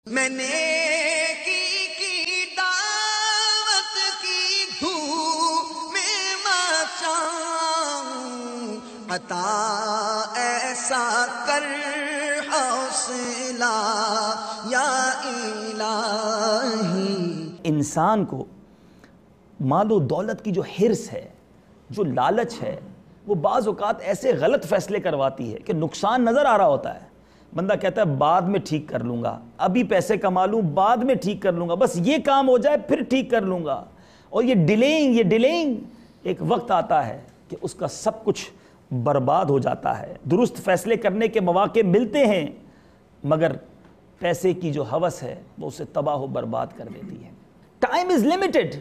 میں نے کی دعوت کی دھوم میں مچاؤں، عطا ایسا کر حوصلہ یا الہی۔ انسان کو مال و دولت کی جو حرص ہے، جو لالچ ہے، وہ بعض اوقات ایسے غلط فیصلے کرواتی ہے کہ نقصان نظر آ رہا ہوتا ہے۔ بندہ کہتا ہے بعد میں ٹھیک کر لوں گا، ابھی پیسے کما لوں بعد میں ٹھیک کر لوں گا، بس یہ کام ہو جائے پھر ٹھیک کر لوں گا۔ اور یہ ڈیلینگ ایک وقت آتا ہے کہ اس کا سب کچھ برباد ہو جاتا ہے۔ درست فیصلے کرنے کے مواقع ملتے ہیں، مگر پیسے کی جو ہوس ہے وہ اسے تباہ و برباد کر دیتی ہے۔ ٹائم از لمیٹڈ،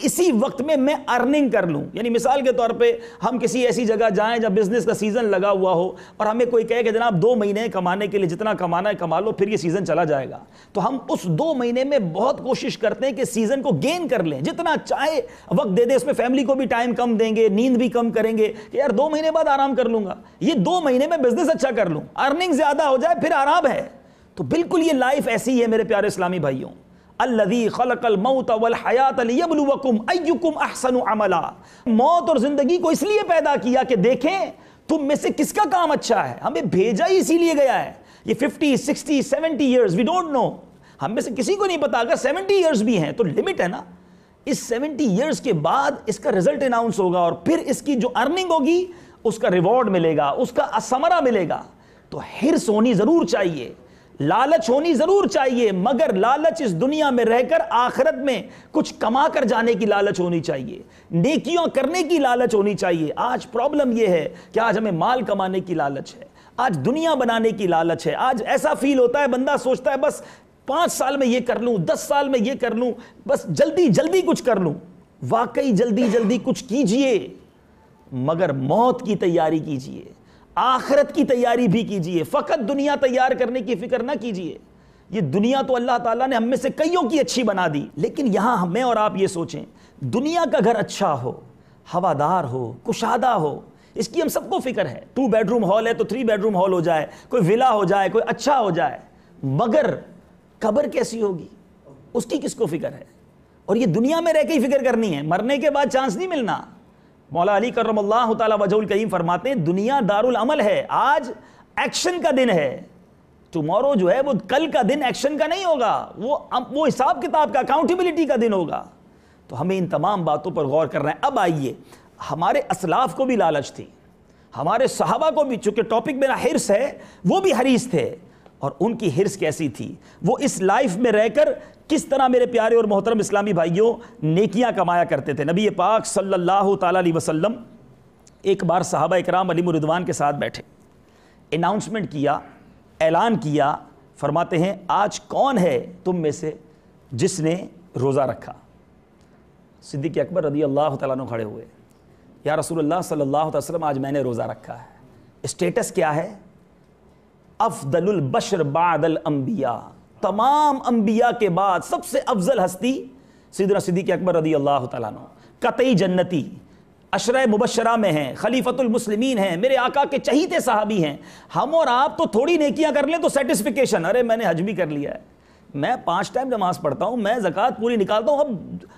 اسی وقت میں ارننگ کر لوں۔ یعنی مثال کے طور پہ ہم کسی ایسی جگہ جائیں جہاں بزنس کا سیزن لگا ہوا ہو اور ہمیں کوئی کہے کہ جناب 2 مہینے کمانے کے لیے جتنا کمانا ہے کما لو، پھر یہ سیزن چلا جائے گا، تو ہم اس 2 مہینے میں بہت کوشش کرتے ہیں کہ سیزن کو گین کر لیں، جتنا چاہے وقت دے دیں، اس میں فیملی کو بھی ٹائم کم دیں گے، نیند بھی کم کریں گے کہ یار 2 مہینے بعد آرام کر لوں گا، یہ 2 مہینے میں بزنس اچھا کر لوں، ارننگ زیادہ ہو جائے پھر آرام ہے۔ تو بالکل یہ لائف ایسی ہے میرے پیارے اسلامی بھائیوں۔ الذی خلق الموت والحیات لیبلوکم ایکم احسن عملا، موت اور زندگی کو اس لیے پیدا کیا کہ دیکھیں تم میں سے کس کا کام اچھا ہے۔ ہمیں بھیجا ہی اسی لیے گیا ہے۔ یہ 50 60 70 ایئرز وی ڈونٹ نو، ہم میں سے کسی کو نہیں پتا۔ اگر 70 ایئرز بھی ہیں تو لمٹ ہے نا، اس 70 ایئرز کے بعد اس کا رزلٹ اناؤنس ہوگا اور پھر اس کی جو ارننگ ہوگی اس کا ریوارڈ ملے گا، اس کا ثمرہ ملے گا۔ تو حرص ہونی ضرور چاہیے، لالچ ہونی ضرور چاہیے، مگر لالچ اس دنیا میں رہ کر آخرت میں کچھ کما کر جانے کی لالچ ہونی چاہیے، نیکیاں کرنے کی لالچ ہونی چاہیے۔ آج پرابلم یہ ہے کہ آج ہمیں مال کمانے کی لالچ ہے، آج دنیا بنانے کی لالچ ہے۔ آج ایسا فیل ہوتا ہے، بندہ سوچتا ہے بس 5 سال میں یہ کر لوں، 10 سال میں یہ کر لوں، بس جلدی کچھ کر لوں۔ واقعی جلدی کچھ کیجئے، مگر موت کی تیاری کیجئے، آخرت کی تیاری بھی کیجئے۔ فقط دنیا تیار کرنے کی فکر نہ کیجئے۔ یہ دنیا تو اللہ تعالیٰ نے ہم میں سے کئیوں کی اچھی بنا دی، لیکن یہاں ہمیں اور آپ یہ سوچیں، دنیا کا گھر اچھا ہو، ہوادار ہو، کشادہ ہو، اس کی ہم سب کو فکر ہے۔ 2 بیڈروم ہال ہے تو 3 بیڈروم ہال ہو جائے، کوئی ولا ہو جائے، کوئی اچھا ہو جائے، مگر قبر کیسی ہوگی اس کی کس کو فکر ہے؟ اور یہ دنیا میں رہ کے ہی فکر کرنی ہے، مرنے کے بعد چانس نہیں ملنا۔ مولا علی کرم اللہ تعالی وجہ الکریم فرماتے ہیں دنیا دار العمل ہے، آج ایکشن کا دن ہے، ٹمارو جو ہے وہ کل کا دن ایکشن کا نہیں ہوگا، وہ حساب کتاب کا، اکاؤنٹیبلٹی کا دن ہوگا۔ تو ہمیں ان تمام باتوں پر غور کرنا ہے۔ اب آئیے، ہمارے اسلاف کو بھی لالچ تھی، ہمارے صحابہ کو بھی، چونکہ ٹاپک میرا حرص ہے، وہ بھی حریص تھے، اور ان کی حرص کیسی تھی، وہ اس لائف میں رہ کر کس طرح میرے پیارے اور محترم اسلامی بھائیوں نیکیاں کمایا کرتے تھے۔ نبی پاک صلی اللہ تعالیٰ علیہ وسلم ایک بار صحابہ اکرام علیہم الرضوان کے ساتھ بیٹھے، اناؤنسمنٹ کیا، اعلان کیا، فرماتے ہیں آج کون ہے تم میں سے جس نے روزہ رکھا؟ صدیق اکبر رضی اللہ تعالیٰ عنہ کھڑے ہوئے، یا رسول اللہ صلی اللہ علیہ وسلم آج میں نے روزہ رکھا ہے۔ اسٹیٹس کیا ہے؟ افضل البشر بعد الانبیاء، تمام انبیاء کے بعد سب سے افضل ہستی سیدنا صدیق اکبر رضی اللہ تعالیٰ عنہ، قطعی جنتی، عشرہ مبشرہ میں ہیں، خلیفۃ المسلمین ہیں، میرے آقا کے چہیتے صحابی ہیں۔ ہم اور آپ تو تھوڑی نیکیاں کر لیں تو سیٹسفیکیشن، ارے میں نے حج بھی کر لیا ہے، میں 5 ٹائم نماز پڑھتا ہوں، میں زکوٰۃ پوری نکالتا ہوں، اب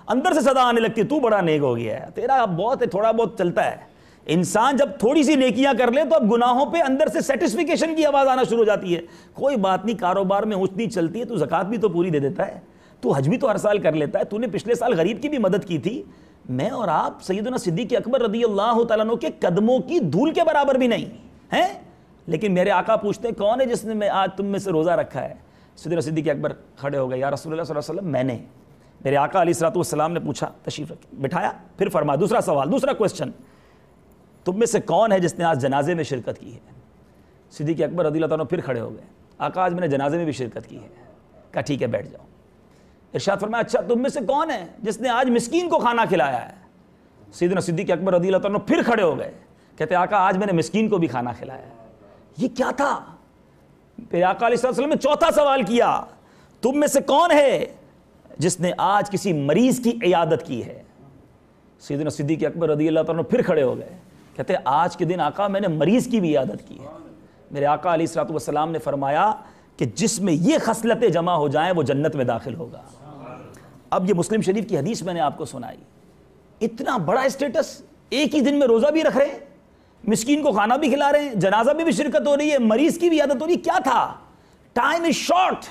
اندر سے صدا آنے لگتی ہے تو بڑا نیک ہو گیا ہے، تیرا اب بہت ہے، تھوڑا بہت چلتا ہے۔ انسان جب تھوڑی سی نیکیاں کر لے تو اب گناہوں پہ اندر سے سیٹسفیکیشن کی آواز آنا شروع ہو جاتی ہے۔ کوئی بات نہیں، کاروبار میں اونچ نیچ چلتی ہے، تو زکوٰۃ بھی تو پوری دے دیتا ہے، تو حج بھی تو ہر سال کر لیتا ہے، تو نے پچھلے سال غریب کی بھی مدد کی تھی۔ میں اور آپ سیدنا صدیق اکبر رضی اللہ تعالیٰ عنہ کے قدموں کی دھول کے برابر بھی نہیں ہیں، لیکن میرے آقا پوچھتے ہیں کون ہے جس نے آج تم میں سے روزہ رکھا ہے؟ سیدنا صدیق اکبر کھڑے ہو گئے، یا رسول اللہ صلی اللہ علیہ وسلم میں نے۔ میرے آقا علیہ الصلوۃ والسلام نے پوچھا، تشریف رکھیں، بٹھایا، پھر فرمایا دوسرا سوال، دوسرا کوسچن، تم میں سے کون ہے جس نے آج جنازے میں شرکت کی ہے؟ صدیق اکبر رضی اللہ عنہ پھر کھڑے ہو گئے، آقا آج میں نے جنازے میں بھی شرکت کی ہے۔ کہا ٹھیک ہے بیٹھ جاؤ۔ ارشاد فرمایا اچھا تم میں سے کون ہے جس نے آج مسکین کو کھانا کھلایا ہے؟ سیدنا صدیق اکبر رضی اللہ عنہ پھر کھڑے ہو گئے، کہتے آقا آج میں نے مسکین کو بھی کھانا کھلایا ہے۔ یہ کیا تھا؟ پھر آقا علیہ السلام نے چوتھا سوال کیا، تم میں سے کون ہے جس نے آج کسی مریض کی عیادت کی ہے؟ سیدنا صدیق اکبر رضی اللہ عنہ پھر کھڑے ہو گئے، کہتے آج کے دن آقا میں نے مریض کی بھی عیادت کی ہے۔ میرے آقا علیہ الصلوۃ والسلام نے فرمایا کہ جس میں یہ خصلتیں جمع ہو جائیں وہ جنت میں داخل ہوگا۔ اب یہ مسلم شریف کی حدیث میں نے آپ کو سنائی، اتنا بڑا اسٹیٹس، ایک ہی دن میں روزہ بھی رکھ رہے ہیں، مسکین کو کھانا بھی کھلا رہے ہیں، جنازہ بھی شرکت ہو رہی ہے، مریض کی بھی عادت ہو رہی ہے۔ کیا تھا؟ ٹائم از شارٹ،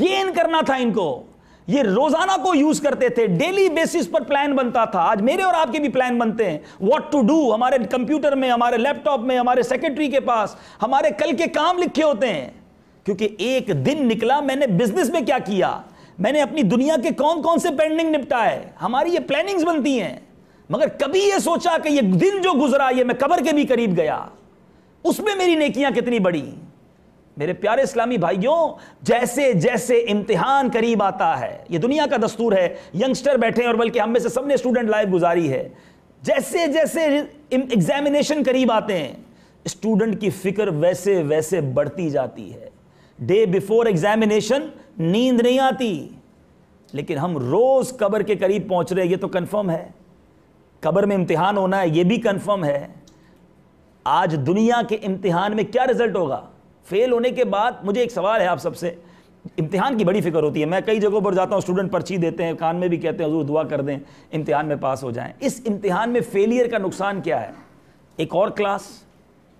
گین کرنا تھا ان کو۔ یہ روزانہ کو یوز کرتے تھے، ڈیلی بیسس پر پلان بنتا تھا۔ آج میرے اور آپ کے بھی پلان بنتے ہیں، واٹ ٹو ڈو، ہمارے کمپیوٹر میں، ہمارے لیپ ٹاپ میں، ہمارے سیکرٹری کے پاس ہمارے کل کے کام لکھے ہوتے ہیں، کیونکہ ایک دن نکلا، میں نے بزنس میں کیا کیا، میں نے اپنی دنیا کے کون کون سے پینڈنگ نپٹائے، ہماری یہ پلاننگز بنتی ہیں۔ مگر کبھی یہ سوچا کہ یہ دن جو گزرا یہ میں قبر کے بھی قریب گیا، اس میں میری نیکیاں کتنی بڑی۔ میرے پیارے اسلامی بھائیوں، جیسے جیسے امتحان قریب آتا ہے، یہ دنیا کا دستور ہے، ینگسٹر بیٹھے ہیں اور بلکہ ہم میں سے سب نے اسٹوڈنٹ لائف گزاری ہے، جیسے جیسے ایگزامینیشن قریب آتے ہیں اسٹوڈنٹ کی فکر ویسے ویسے بڑھتی جاتی ہے۔ ڈے بیفور ایگزامینیشن نیند نہیں آتی، لیکن ہم روز قبر کے قریب پہنچ رہے ہیں، یہ تو کنفرم ہے، قبر میں امتحان ہونا ہے یہ بھی کنفرم ہے۔ آج دنیا کے امتحان میں کیا رزلٹ ہوگا؟ فیل ہونے کے بعد مجھے ایک سوال ہے آپ سب سے، امتحان کی بڑی فکر ہوتی ہے، میں کئی جگہوں پر جاتا ہوں، اسٹوڈنٹ پرچی دیتے ہیں، کان میں بھی کہتے ہیں حضور دعا کر دیں امتحان میں پاس ہو جائیں۔ اس امتحان میں فیلئر کا نقصان کیا ہے؟ ایک اور کلاس،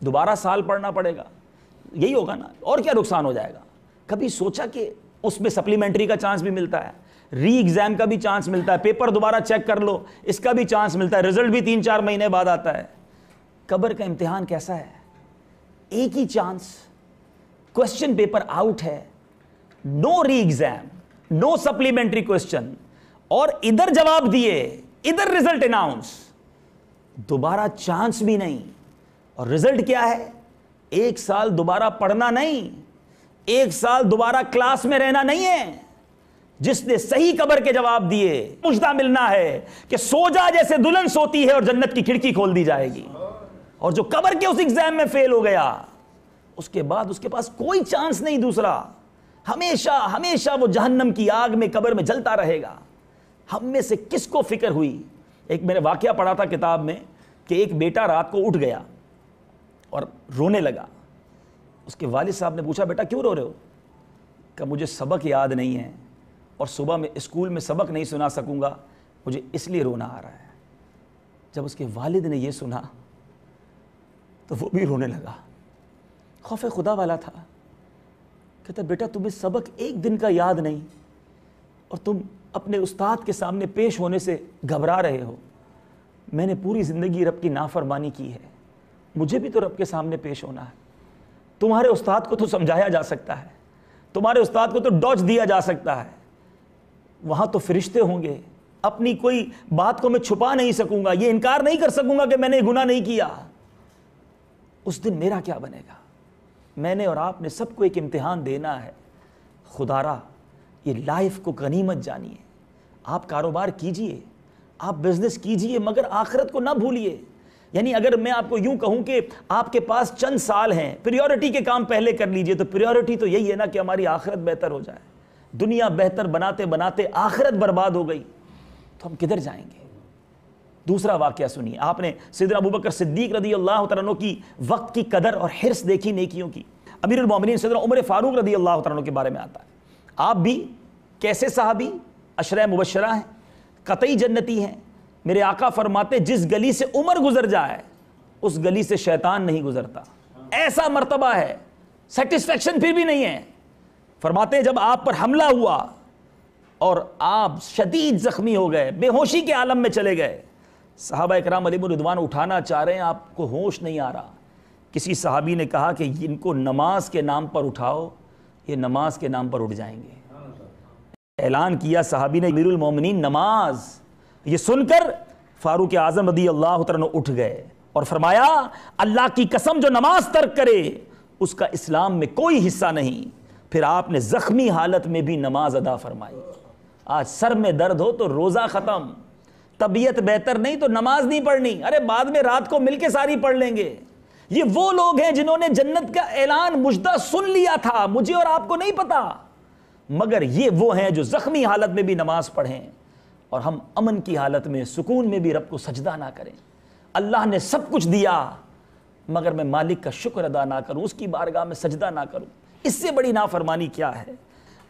دوبارہ سال پڑھنا پڑے گا، یہی ہوگا نا، اور کیا نقصان ہو جائے گا؟ کبھی سوچا کہ اس میں سپلیمنٹری کا چانس بھی ملتا ہے، ری ایگزام کا بھی چانس ملتا ہے، پیپر دوبارہ چیک کر لو اس کا بھی چانس ملتا ہے، رزلٹ بھی 3-4 مہینے بعد آتا ہے۔ قبر کا امتحان کیسا ہے؟ ایک ہی چانس، کوسچن پیپر آؤٹ ہے، نو ری ایگزام، نو سپلیمنٹری کوسچن، اور ادھر جواب دیے، ادھر رزلٹ اناؤنس، دوبارہ چانس بھی نہیں۔ اور رزلٹ کیا ہے؟ 1 سال دوبارہ پڑھنا نہیں، 1 سال دوبارہ کلاس میں رہنا نہیں ہے۔ جس نے صحیح قبر کے جواب دیے مجدہ ملنا ہے کہ سو جا جیسے دلہن سوتی ہے اور جنت کی کھڑکی کھول دی جائے گی۔ اور جو قبر کے اس ایگزام میں فیل ہو گیا، اس کے بعد اس کے پاس کوئی چانس نہیں دوسرا، ہمیشہ ہمیشہ وہ جہنم کی آگ میں قبر میں جلتا رہے گا۔ ہم میں سے کس کو فکر ہوئی؟ ایک میں نے واقعہ پڑھا تھا کتاب میں کہ ایک بیٹا رات کو اٹھ گیا اور رونے لگا۔ اس کے والد صاحب نے پوچھا بیٹا کیوں رو رہے ہو؟ کہ مجھے سبق یاد نہیں ہے اور صبح میں اسکول میں سبق نہیں سنا سکوں گا، مجھے اس لیے رونا آ رہا ہے۔ جب اس کے والد نے یہ سنا تو وہ بھی رونے لگا، خوف خدا والا تھا۔ کہتا بیٹا تمہیں سبق ایک دن کا یاد نہیں اور تم اپنے استاد کے سامنے پیش ہونے سے گھبرا رہے ہو۔ میں نے پوری زندگی رب کی نافرمانی کی ہے، مجھے بھی تو رب کے سامنے پیش ہونا ہے۔ تمہارے استاد کو تو سمجھایا جا سکتا ہے، تمہارے استاد کو تو ڈاج دیا جا سکتا ہے، وہاں تو فرشتے ہوں گے، اپنی کوئی بات کو میں چھپا نہیں سکوں گا، یہ انکار نہیں کر سکوں گا کہ میں نے گناہ نہیں کیا۔ اس دن میرا کیا بنے گا؟ میں نے اور آپ نے سب کو ایک امتحان دینا ہے۔ خدا را یہ لائف کو غنیمت جانیے، آپ کاروبار کیجئے، آپ بزنس کیجئے، مگر آخرت کو نہ بھولیے۔ یعنی اگر میں آپ کو یوں کہوں کہ آپ کے پاس چند سال ہیں، پریورٹی کے کام پہلے کر لیجئے، تو پریورٹی تو یہی ہے نا کہ ہماری آخرت بہتر ہو جائے۔ دنیا بہتر بناتے بناتے آخرت برباد ہو گئی تو ہم کدھر جائیں گے؟ دوسرا واقعہ سنیے، آپ نے سیدنا ابوبکر صدیق رضی اللہ تعالیٰ عنہ کی وقت کی قدر اور حرص دیکھی نیکیوں کی۔ امیر المومنین سیدنا عمر فاروق رضی اللہ تعالیٰ عنہ کے بارے میں آتا ہے، آپ بھی کیسے صحابی، عشرہ مبشرہ ہیں، قطعی جنتی ہیں۔ میرے آقا فرماتے جس گلی سے عمر گزر جائے اس گلی سے شیطان نہیں گزرتا، ایسا مرتبہ ہے، سیٹسفیکشن پھر بھی نہیں ہے۔ فرماتے ہیں جب آپ پر حملہ ہوا اور آپ شدید زخمی ہو گئے، بے ہوشی کے عالم میں چلے گئے، صحابہ اکرام علیہم الرضوان اٹھانا چاہ رہے ہیں، آپ کو ہوش نہیں آ رہا۔ کسی صحابی نے کہا کہ ان کو نماز کے نام پر اٹھاؤ، یہ نماز کے نام پر اٹھ جائیں گے۔ اعلان کیا صحابی نے امیر المومنین نماز، یہ سن کر فاروق اعظم رضی اللہ تعالیٰ عنہ اٹھ گئے اور فرمایا اللہ کی قسم جو نماز ترک کرے اس کا اسلام میں کوئی حصہ نہیں۔ پھر آپ نے زخمی حالت میں بھی نماز ادا فرمائی۔ آج سر میں درد ہو تو روزہ ختم، طبیعت بہتر نہیں تو نماز نہیں پڑھنی، ارے بعد میں رات کو مل کے ساری پڑھ لیں گے۔ یہ وہ لوگ ہیں جنہوں نے جنت کا اعلان مجدہ سن لیا تھا، مجھے اور آپ کو نہیں پتا، مگر یہ وہ ہیں جو زخمی حالت میں بھی نماز پڑھیں اور ہم امن کی حالت میں سکون میں بھی رب کو سجدہ نہ کریں۔ اللہ نے سب کچھ دیا مگر میں مالک کا شکر ادا نہ کروں، اس کی بارگاہ میں سجدہ نہ کروں۔ اس سے بڑی نافرمانی کیا ہے؟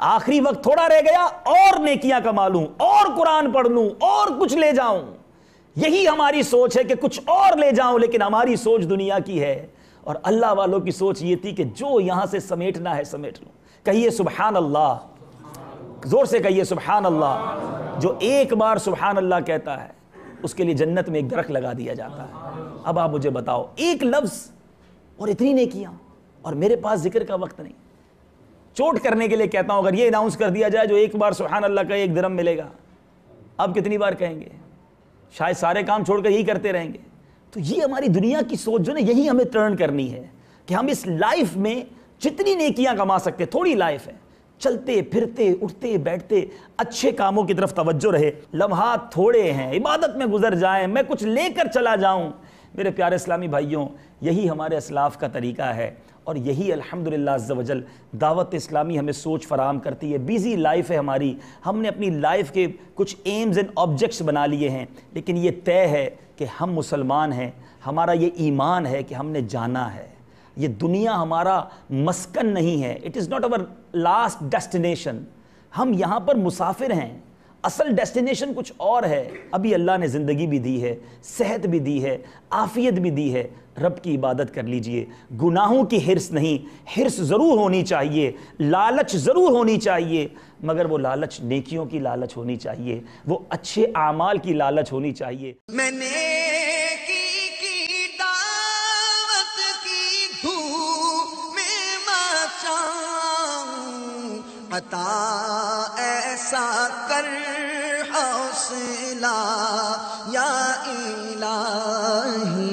آخری وقت تھوڑا رہ گیا، اور نیکیاں کما لوں، اور قرآن پڑھ لوں، اور کچھ لے جاؤں. یہی ہماری سوچ ہے کہ کچھ اور لے جاؤں، لیکن ہماری سوچ دنیا کی ہے. اور اللہ والوں کی سوچ یہ تھی کہ جو یہاں سے سمیٹنا ہے سمیٹ لوں. کہیے سبحان اللہ، زور سے کہیے سبحان اللہ. جو ایک بار سبحان اللہ کہتا ہے اس کے لیے جنت میں ایک درخت لگا دیا جاتا ہے. اب آپ مجھے بتاؤ، ایک لفظ اور اتنی نیکیاں، اور میرے پاس ذکر کا وقت نہیں. چوٹ کرنے کے لیے کہتا ہوں، اگر یہ اناؤنس کر دیا جائے جو ایک بار سبحان اللہ کا 1 درہم ملے گا، اب کتنی بار کہیں گے؟ شاید سارے کام چھوڑ کر یہی کرتے رہیں گے. تو یہ ہماری دنیا کی سوچ جو نا، یہی ہمیں ٹرن کرنی ہے کہ ہم اس لائف میں جتنی نیکیاں کما سکتے، تھوڑی لائف ہے، چلتے پھرتے اٹھتے بیٹھتے اچھے کاموں کی طرف توجہ رہے. لمحات تھوڑے ہیں، عبادت میں گزر جائیں، میں کچھ لے کر چلا جاؤں. میرے پیارے اسلامی بھائیوں، یہی ہمارے اسلاف کا طریقہ ہے، اور یہی الحمدللہ عز و جل دعوت اسلامی ہمیں سوچ فراہم کرتی ہے. بیزی لائف ہے ہماری، ہم نے اپنی لائف کے کچھ ایمز اینڈ آبجیکٹس بنا لیے ہیں، لیکن یہ طے ہے کہ ہم مسلمان ہیں. ہمارا یہ ایمان ہے کہ ہم نے جانا ہے. یہ دنیا ہمارا مسکن نہیں ہے. It is not over last destination. ہم یہاں پر مسافر ہیں، اصل ڈیسٹینیشن کچھ اور ہے. ابھی اللہ نے زندگی بھی دی ہے، صحت بھی دی ہے، عافیت بھی دی ہے. رب کی عبادت کر لیجئے. گناہوں کی حرص نہیں، حرص ضرور ہونی چاہیے، لالچ ضرور ہونی چاہیے، مگر وہ لالچ نیکیوں کی لالچ ہونی چاہیے، وہ اچھے اعمال کی لالچ ہونی چاہیے. میں نے کی دعوت کی دھوم میں مچاؤں، عطا ایسا کر حوصلہ یا الہی.